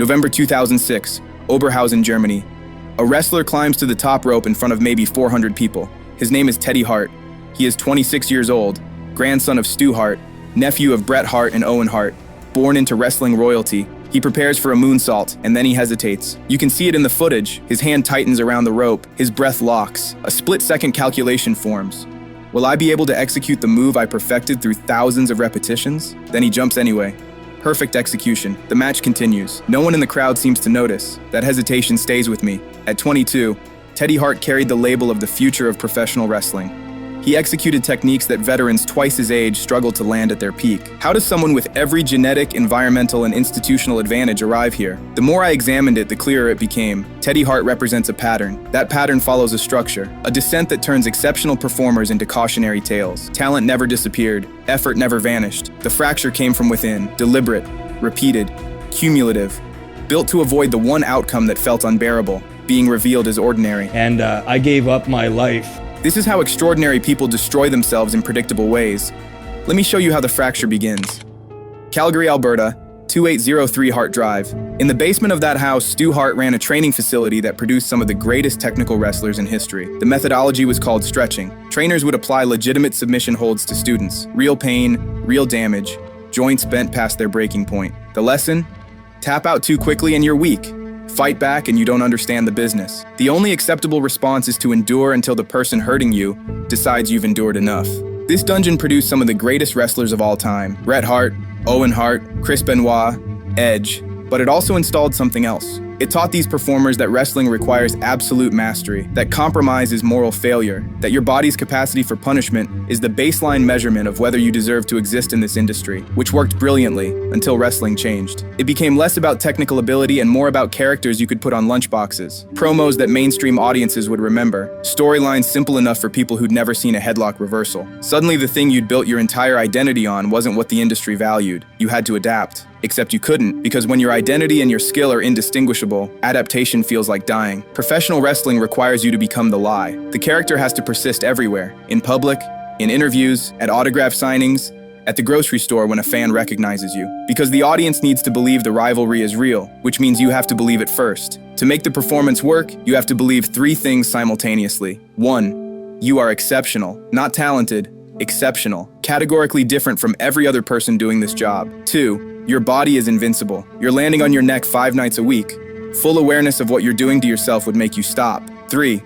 November 2006, Oberhausen, Germany. A wrestler climbs to the top rope in front of maybe 400 people. His name is Teddy Hart. He is 26 years old, grandson of Stu Hart, nephew of Bret Hart and Owen Hart, born into wrestling royalty. He prepares for a moonsault, and then he hesitates. You can see it in the footage. His hand tightens around the rope, his breath locks. A split-second calculation forms. Will I be able to execute the move I perfected through thousands of repetitions? Then he jumps anyway. Perfect execution. The match continues. No one in the crowd seems to notice. That hesitation stays with me. At 22, Teddy Hart carried the label of the future of professional wrestling. He executed techniques that veterans twice his age struggled to land at their peak. How does someone with every genetic, environmental, and institutional advantage arrive here? The more I examined it, the clearer it became. Teddy Hart represents a pattern. That pattern follows a structure, a descent that turns exceptional performers into cautionary tales. Talent never disappeared, effort never vanished. The fracture came from within, deliberate, repeated, cumulative, built to avoid the one outcome that felt unbearable, being revealed as ordinary. And I gave up my life. This is how extraordinary people destroy themselves in predictable ways. Let me show you how the fracture begins. Calgary, Alberta, 2803 Hart Drive. In the basement of that house, Stu Hart ran a training facility that produced some of the greatest technical wrestlers in history. The methodology was called stretching. Trainers would apply legitimate submission holds to students. Real pain, real damage, joints bent past their breaking point. The lesson? Tap out too quickly and you're weak. Fight back and you don't understand the business. The only acceptable response is to endure until the person hurting you decides you've endured enough. This dungeon produced some of the greatest wrestlers of all time: Bret Hart, Owen Hart, Chris Benoit, Edge. But it also installed something else. It taught these performers that wrestling requires absolute mastery, that compromise is moral failure, that your body's capacity for punishment is the baseline measurement of whether you deserve to exist in this industry, which worked brilliantly until wrestling changed. It became less about technical ability and more about characters you could put on lunchboxes, promos that mainstream audiences would remember, storylines simple enough for people who'd never seen a headlock reversal. Suddenly the thing you'd built your entire identity on wasn't what the industry valued. You had to adapt. Except you couldn't, because when your identity and your skill are indistinguishable, adaptation feels like dying. Professional wrestling requires you to become the lie. The character has to persist everywhere, in public, in interviews, at autograph signings, at the grocery store when a fan recognizes you. Because the audience needs to believe the rivalry is real, which means you have to believe it first. To make the performance work, you have to believe three things simultaneously. 1, you are exceptional, not talented, exceptional, categorically different from every other person doing this job. 2, your body is invincible. You're landing on your neck 5 nights a week. Full awareness of what you're doing to yourself would make you stop. 3,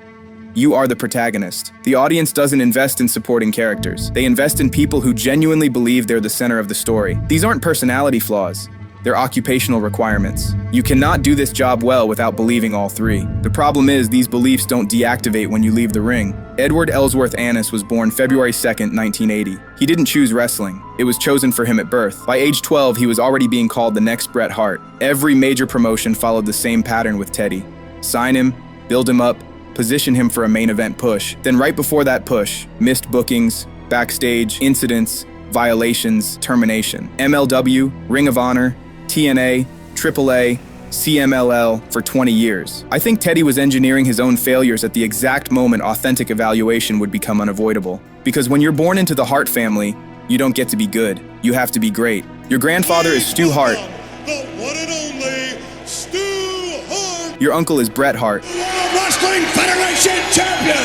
you are the protagonist. The audience doesn't invest in supporting characters. They invest in people who genuinely believe they're the center of the story. These aren't personality flaws. They're occupational requirements. You cannot do this job well without believing all three. The problem is these beliefs don't deactivate when you leave the ring. Edward Ellsworth Annis was born February 2nd, 1980. He didn't choose wrestling. It was chosen for him at birth. By age 12, he was already being called the next Bret Hart. Every major promotion followed the same pattern with Teddy. Sign him, build him up, position him for a main event push. Then right before that push, missed bookings, backstage, incidents, violations, termination. MLW, Ring of Honor, TNA, AAA, CMLL for 20 years. I think Teddy was engineering his own failures at the exact moment authentic evaluation would become unavoidable. Because when you're born into the Hart family, you don't get to be good. You have to be great. Your grandfather is Stu Hart. The one and only Stu Hart. Your uncle is Bret Hart. World Wrestling Federation champion.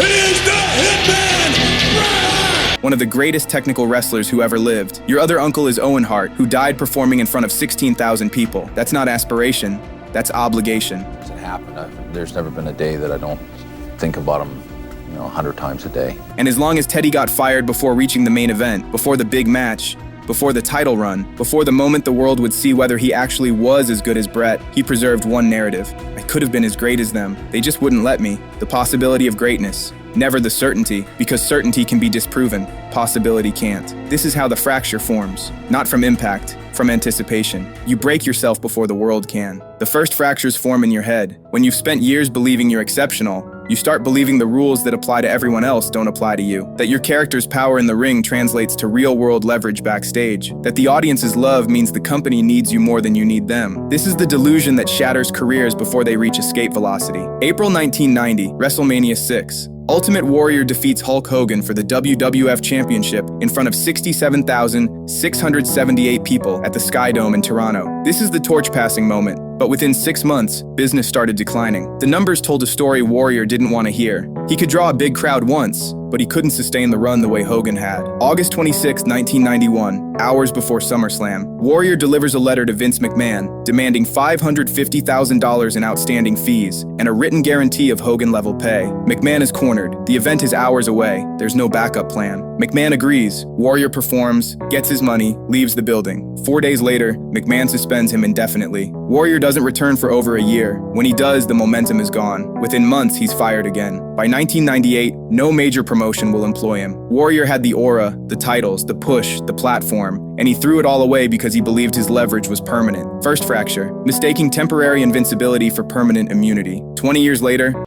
It is the Hitman, Bret Hart. One of the greatest technical wrestlers who ever lived. Your other uncle is Owen Hart, who died performing in front of 16,000 people. That's not aspiration, that's obligation. It happened. There's never been a day that I don't think about him, 100 times a day. And as long as Teddy got fired before reaching the main event, before the big match, before the title run, before the moment the world would see whether he actually was as good as Bret, he preserved one narrative. I could have been as great as them. They just wouldn't let me. The possibility of greatness. Never the certainty, because certainty can be disproven. Possibility can't. This is how the fracture forms. Not from impact, from anticipation. You break yourself before the world can. The first fractures form in your head. When you've spent years believing you're exceptional, you start believing the rules that apply to everyone else don't apply to you. That your character's power in the ring translates to real-world leverage backstage. That the audience's love means the company needs you more than you need them. This is the delusion that shatters careers before they reach escape velocity. April 1990, WrestleMania 6. Ultimate Warrior defeats Hulk Hogan for the WWF Championship in front of 67,678 people at the Sky Dome in Toronto. This is the torch passing moment, but within 6 months, business started declining. The numbers told a story Warrior didn't want to hear. He could draw a big crowd once, but he couldn't sustain the run the way Hogan had. August 26, 1991, hours before SummerSlam, Warrior delivers a letter to Vince McMahon demanding $550,000 in outstanding fees and a written guarantee of Hogan-level pay. McMahon is cornered. The event is hours away. There's no backup plan. McMahon agrees. Warrior performs, gets his money, leaves the building. 4 days later, McMahon suspends him indefinitely. Warrior doesn't return for over a year. When he does, the momentum is gone. Within months, he's fired again. By 1998, no major promotion will employ him. Warrior had the aura, the titles, the push, the platform, and he threw it all away because he believed his leverage was permanent. First fracture, mistaking temporary invincibility for permanent immunity. 20 years later,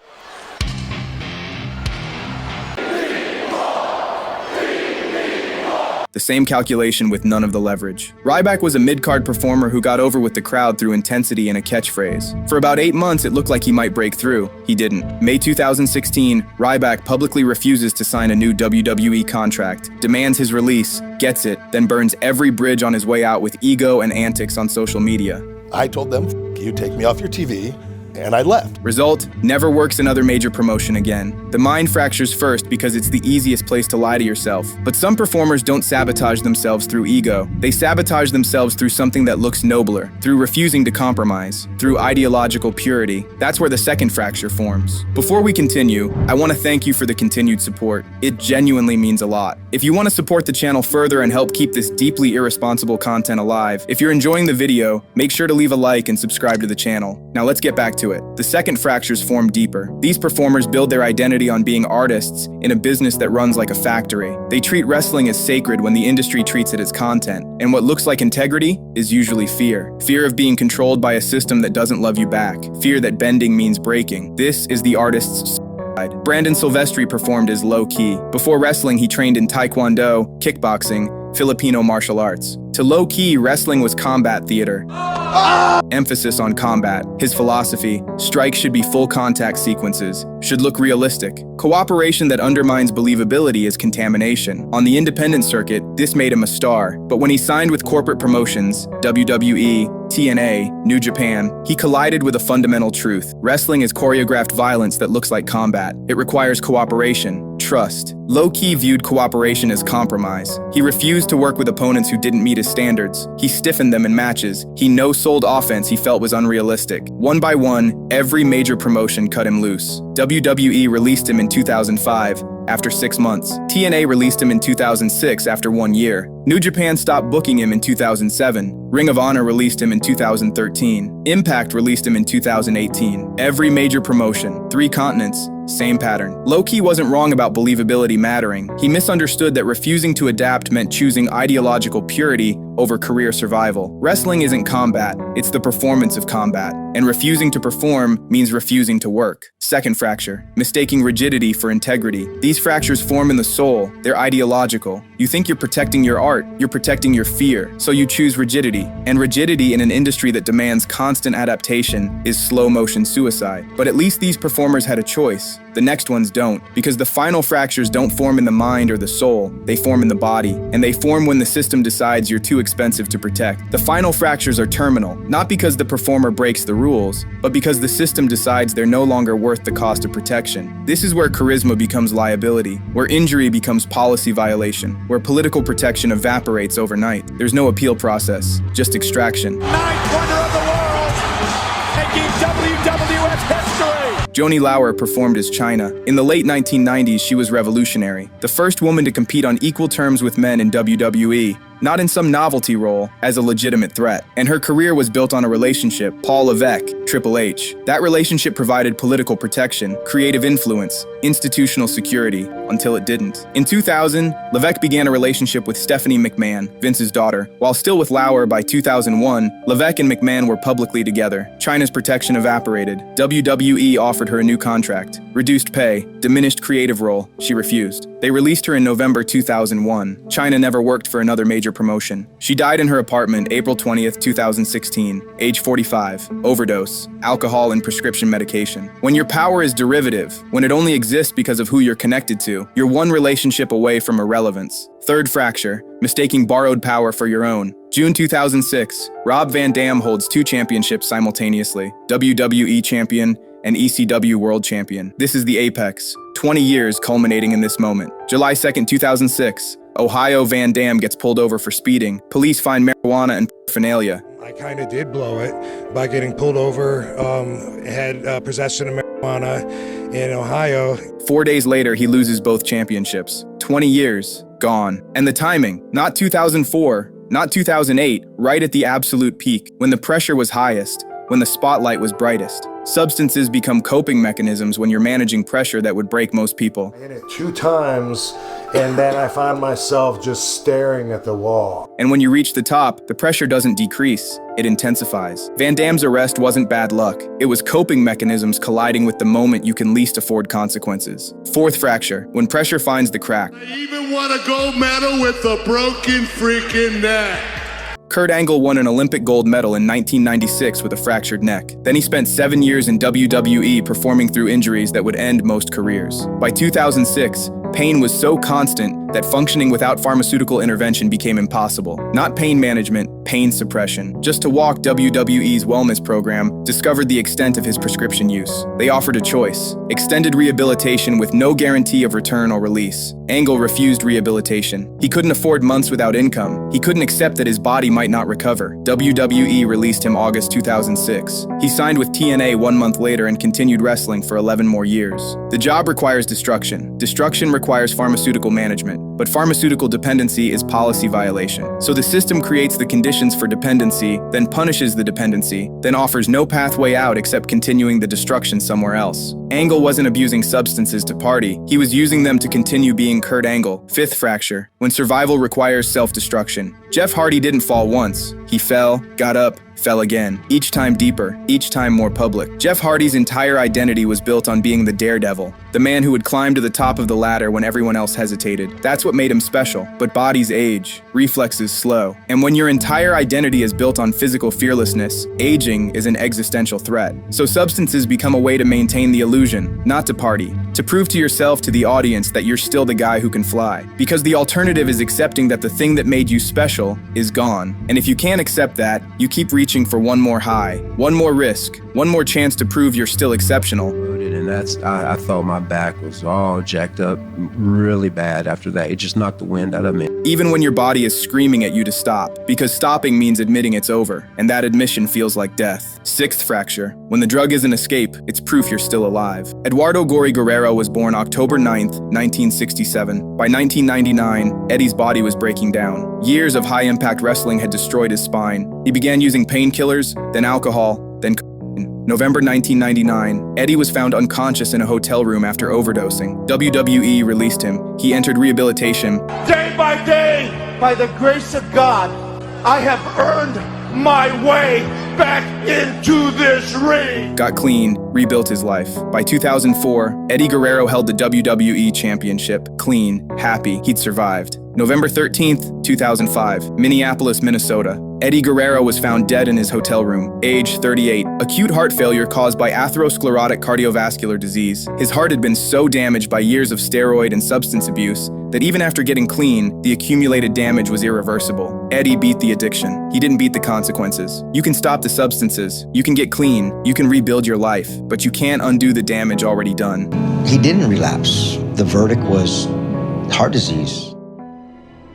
the same calculation with none of the leverage. Ryback was a mid-card performer who got over with the crowd through intensity and a catchphrase. For about 8 months, it looked like he might break through. He didn't. May 2016, Ryback publicly refuses to sign a new WWE contract, demands his release, gets it, then burns every bridge on his way out with ego and antics on social media. I told them, you take me off your TV, and I left. Result, never works another major promotion again. The mind fractures first because it's the easiest place to lie to yourself. But some performers don't sabotage themselves through ego. They sabotage themselves through something that looks nobler, through refusing to compromise, through ideological purity. That's where the second fracture forms. Before we continue, I want to thank you for the continued support. It genuinely means a lot. If you want to support the channel further and help keep this deeply irresponsible content alive, if you're enjoying the video, make sure to leave a like and subscribe to the channel. Now let's get back to it. The second fractures form deeper. These performers build their identity on being artists in a business that runs like a factory. They treat wrestling as sacred when the industry treats it as content. And what looks like integrity is usually fear. Fear of being controlled by a system that doesn't love you back. Fear that bending means breaking. This is the artist's side. Brandon Silvestri performed as low-key. Before wrestling, he trained in Taekwondo, kickboxing, Filipino martial arts. To low-key, wrestling was combat theater. Emphasis on combat. His philosophy, strikes should be full contact sequences, should look realistic. Cooperation that undermines believability is contamination. On the independent circuit, this made him a star. But when he signed with corporate promotions, WWE, TNA, New Japan, he collided with a fundamental truth. Wrestling is choreographed violence that looks like combat. It requires cooperation, trust. Low-key viewed cooperation as compromise. He refused to work with opponents who didn't meet his standards. He stiffened them in matches. He no-sold offense he felt was unrealistic. One by one, every major promotion cut him loose. WWE released him in 2005, after 6 months. TNA released him in 2006 after 1 year. New Japan stopped booking him in 2007. Ring of Honor released him in 2013. Impact released him in 2018. Every major promotion, 3 continents, same pattern. Low-key wasn't wrong about believability mattering. He misunderstood that refusing to adapt meant choosing ideological purity over career survival. Wrestling isn't combat, it's the performance of combat. And refusing to perform means refusing to work. Second fracture, mistaking rigidity for integrity. These fractures form in the soul, they're ideological. You think you're protecting your art, you're protecting your fear, so you choose rigidity. And rigidity in an industry that demands constant adaptation is slow-motion suicide. But at least these performers had a choice. The next ones don't, because the final fractures don't form in the mind or the soul, they form in the body, and they form when the system decides you're too expensive to protect. The final fractures are terminal, not because the performer breaks the rules, but because the system decides they're no longer worth the cost of protection. This is where charisma becomes liability, where injury becomes policy violation, where political protection evaporates overnight. There's no appeal process, just extraction. Ninth wonder of the world, making WWF history. Joanie Laurer performed as Chyna. In the late 1990s, she was revolutionary, the first woman to compete on equal terms with men in WWE, not in some novelty role, as a legitimate threat. And her career was built on a relationship, Paul Levesque, Triple H. That relationship provided political protection, creative influence, institutional security, until it didn't. In 2000, Levesque began a relationship with Stephanie McMahon, Vince's daughter. While still with Laurer by 2001, Levesque and McMahon were publicly together. Chyna's protection evaporated. WWE offered her a new contract, reduced pay, diminished creative role. She refused. They released her in November 2001. Chyna never worked for another major major promotion. She died in her apartment April 20th, 2016, age 45, overdose, alcohol and prescription medication. When your power is derivative, when it only exists because of who you're connected to, you're one relationship away from irrelevance. Third fracture, mistaking borrowed power for your own. June 2006, Rob Van Dam holds 2 championships simultaneously, WWE Champion and ECW World Champion. This is the apex, 20 years culminating in this moment. July 2nd, 2006, Ohio Van Dam gets pulled over for speeding. Police find marijuana and paraphernalia. I kind of did blow it by getting pulled over, had possession of marijuana in Ohio. 4 days later, he loses both championships. 20 years, gone. And the timing, not 2004, not 2008, right at the absolute peak, when the pressure was highest, when the spotlight was brightest. Substances become coping mechanisms when you're managing pressure that would break most people. I hit it 2 times, and then I found myself just staring at the wall. And when you reach the top, the pressure doesn't decrease, it intensifies. Van Dam's arrest wasn't bad luck. It was coping mechanisms colliding with the moment you can least afford consequences. Fourth fracture, when pressure finds the crack. I even won a gold medal with a broken freaking neck. Kurt Angle won an Olympic gold medal in 1996 with a fractured neck. Then he spent 7 years in WWE performing through injuries that would end most careers. By 2006, pain was so constant that functioning without pharmaceutical intervention became impossible. Not pain management, pain suppression. Just to walk, WWE's wellness program discovered the extent of his prescription use. They offered a choice: extended rehabilitation with no guarantee of return or release. Angle refused rehabilitation. He couldn't afford months without income. He couldn't accept that his body might not recover. WWE released him August 2006. He signed with TNA 1 month later and continued wrestling for 11 more years. The job requires destruction. Destruction requires pharmaceutical management. But pharmaceutical dependency is policy violation. So the system creates the conditions for dependency, then punishes the dependency, then offers no pathway out except continuing the destruction somewhere else. Angle wasn't abusing substances to party. He was using them to continue being Kurt Angle. Fifth fracture, when survival requires self-destruction. Jeff Hardy didn't fall once. He fell, got up, fell again, each time deeper, each time more public. Jeff Hardy's entire identity was built on being the daredevil, the man who would climb to the top of the ladder when everyone else hesitated. That's what made him special. But bodies age, reflexes slow. And when your entire identity is built on physical fearlessness, aging is an existential threat. So substances become a way to maintain the illusion, not to party, to prove to yourself, to the audience, that you're still the guy who can fly. Because the alternative is accepting that the thing that made you special is gone. And if you can't accept that, you keep reaching for one more high, one more risk, one more chance to prove you're still exceptional. And I thought my back was all jacked up really bad after that. It just knocked the wind out of me. Even when your body is screaming at you to stop, because stopping means admitting it's over, and that admission feels like death. Sixth fracture, when the drug isn't escape, it's proof you're still alive. Eduardo "Gory" Guerrero was born October 9th, 1967. By 1999, Eddie's body was breaking down. Years of high-impact wrestling had destroyed his spine. He began using painkillers, then alcohol, then November 1999, Eddie was found unconscious in a hotel room after overdosing. WWE released him. He entered rehabilitation. Day by day, by the grace of God, I have earned my way back into this ring. Got clean, rebuilt his life. By 2004, Eddie Guerrero held the WWE Championship. Clean, happy, he'd survived. November 13th, 2005, Minneapolis, Minnesota. Eddie Guerrero was found dead in his hotel room, age 38. Acute heart failure caused by atherosclerotic cardiovascular disease. His heart had been so damaged by years of steroid and substance abuse that even after getting clean, the accumulated damage was irreversible. Eddie beat the addiction. He didn't beat the consequences. You can stop the substances. You can get clean. You can rebuild your life. But you can't undo the damage already done. He didn't relapse. The verdict was heart disease.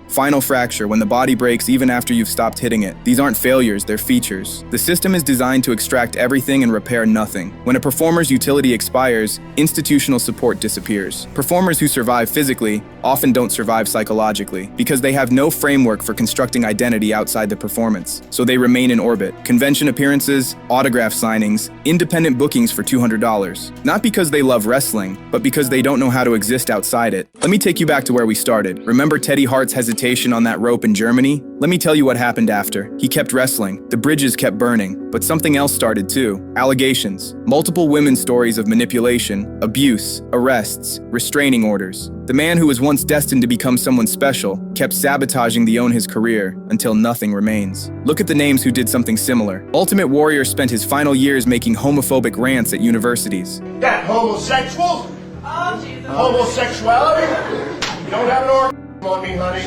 Final fracture, when the body breaks even after you've stopped hitting it. These aren't failures, they're features. The system is designed to extract everything and repair nothing. When a performer's utility expires, institutional support disappears. Performers who survive physically often don't survive psychologically because they have no framework for constructing identity outside the performance. So they remain in orbit. Convention appearances, autograph signings, independent bookings for $200. Not because they love wrestling, but because they don't know how to exist outside it. Let me take you back to where we started. Remember Teddy Hart's hesitation on that rope in Germany? Let me tell you what happened after. He kept wrestling. The bridges kept burning. But something else started too. Allegations. Multiple women's stories of manipulation, abuse, arrests, restraining orders. The man who was once destined to become someone special kept sabotaging the own his career until nothing remains. Look at the names who did something similar. Ultimate Warrior spent his final years making homophobic rants at universities. That homosexual? Homosexuality? You don't have an orgasm on me, honey.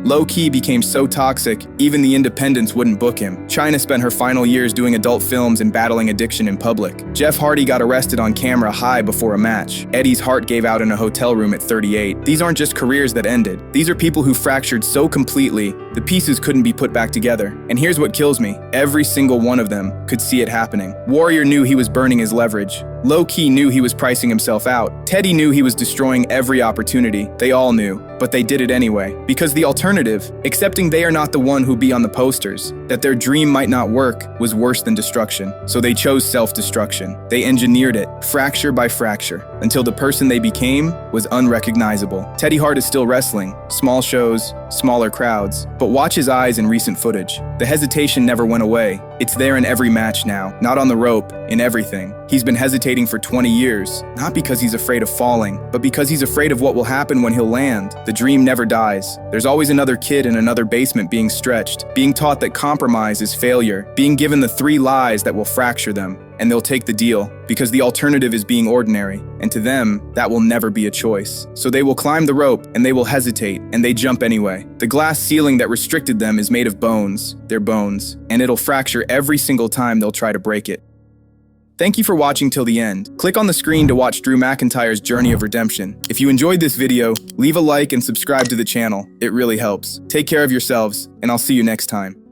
Low-key became so toxic, even the independents wouldn't book him. Chyna spent her final years doing adult films and battling addiction in public. Jeff Hardy got arrested on camera high before a match. Eddie's heart gave out in a hotel room at 38. These aren't just careers that ended. These are people who fractured so completely, the pieces couldn't be put back together. And here's what kills me. Every single one of them could see it happening. Warrior knew he was burning his leverage. Low-key knew he was pricing himself out. Teddy knew he was destroying every opportunity. They all knew, but they did it anyway. Because the alternative, accepting they are not the one who be on the posters, that their dream might not work, was worse than destruction. So they chose self-destruction. They engineered it, fracture by fracture, until the person they became was unrecognizable. Teddy Hart is still wrestling. Small shows, smaller crowds. But watch his eyes in recent footage. The hesitation never went away. It's there in every match now, not on the rope, in everything. He's been hesitating for 20 years, not because he's afraid of falling, but because he's afraid of what will happen when he'll land. The dream never dies. There's always another kid in another basement being stretched, being taught that compromise is failure, being given the 3 lies that will fracture them. And they'll take the deal, because the alternative is being ordinary, and to them, that will never be a choice. So they will climb the rope, and they will hesitate, and they jump anyway. The glass ceiling that restricted them is made of bones, their bones, and it'll fracture every single time they'll try to break it. Thank you for watching till the end. Click on the screen to watch Drew McIntyre's journey of redemption. If you enjoyed this video, leave a like and subscribe to the channel. It really helps. Take care of yourselves, and I'll see you next time.